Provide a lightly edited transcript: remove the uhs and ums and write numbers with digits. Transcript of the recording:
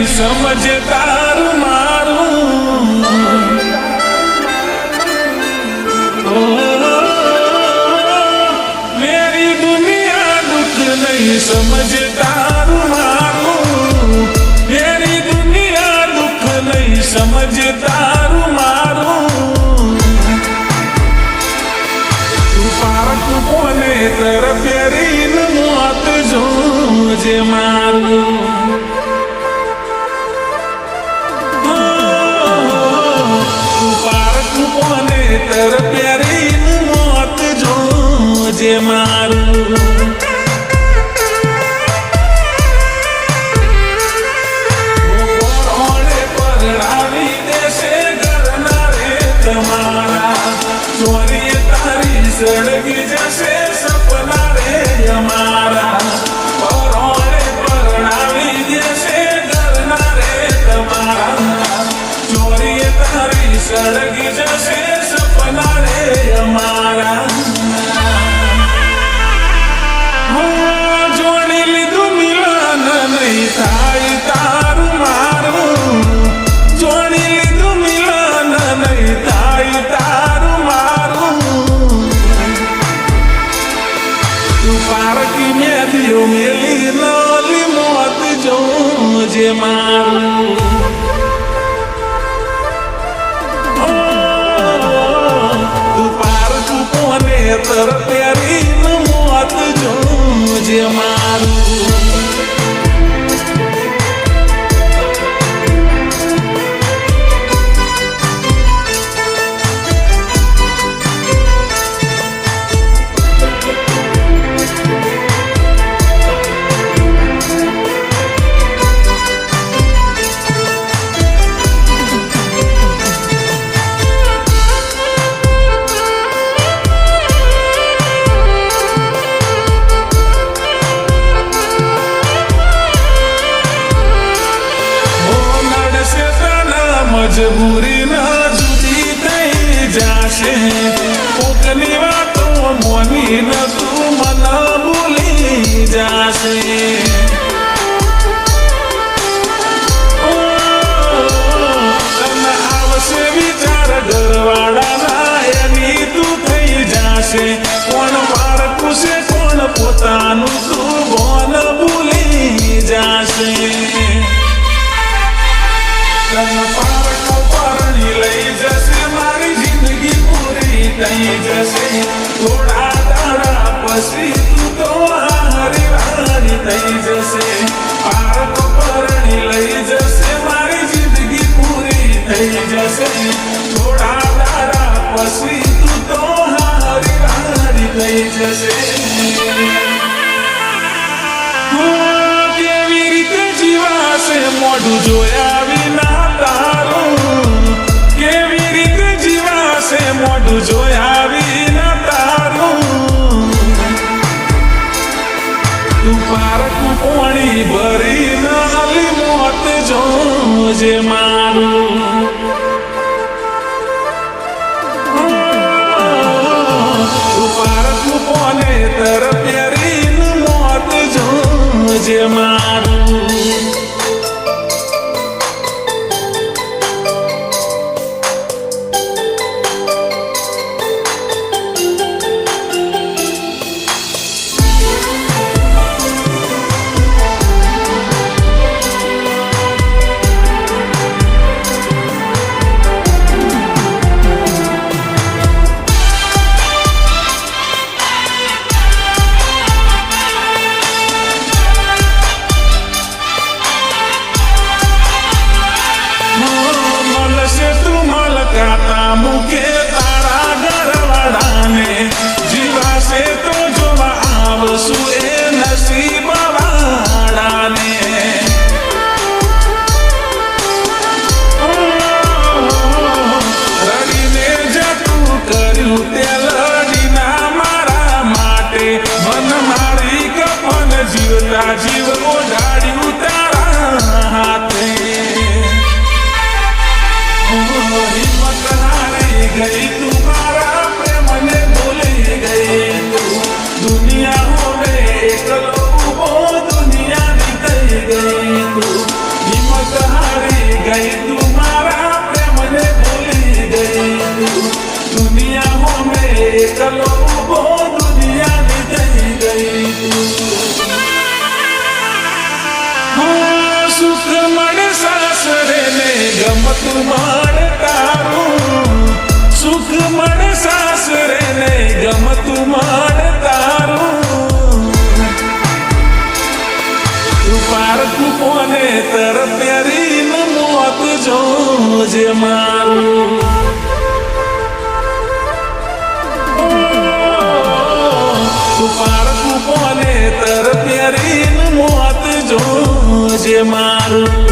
સમજદાર મારું મેરી દુનિયા દુઃખ નહીં સમજદાર મારું મેરી દુનિયા દુઃખ નહીં સમજદાર મારું તું પારક કોને તર ફેરીને મોત જોજે મારું તર પ્યારીનું મોત જોજે મારું ઓળે પરણાવી દેશે ઘરના રે તમારા ચોરીએ તારી સળગી જશે સપના રે અમારા ઓળે પરણાવી દેશે ઘરના રે તમારા ચોરીએ તારી સળગી જશે જોડી લીધું મિલન નહીં થાય તારું મારું જોડી લીધું મિલન નહીં થાય તારું મારું તું પારકી મેલ્યો મેલી નલી મોત જોજે મારું તર પ્યારીનું મોત જોજે મારું મજબૂરી ના જુદી થઈ જાશે કોકની વાતો મોની ન તું મને ભૂલી જાશે તને આવશે વિચાર ઘરવાળાના એની તું થઈ જાશે કોણ પારકું છે કોણ પોતાનું તું બોન ભૂલી જાશે થઈ જશે થોડા દાડા પછી તું તો હારી હારી થઈ જશે પારક પરણી લઈ જશે મારી જિંદગી પૂરી થઈ જશે થોડા દાડા પછી તું તો હારી હારી થઈ જશે કેવી રીતે જીવાશે મોઢું જોયા વિના તારું કેવી રીતે જીવાશે મોઢું જોયા વિના તારું તું પારકું પાણી ભરી નાલી મોત જોજે મારું તું પારકું પાને તર પ્યારીનું મોત જોજે મારું મળે તારું સુખ મળે સાસરે ને ગમતું મળે તારું તું પારકું કોને તર પ્યારીનું મોત જોજે મારું તું પારકું કોને તર પ્યારીનું મોત જોજે મારું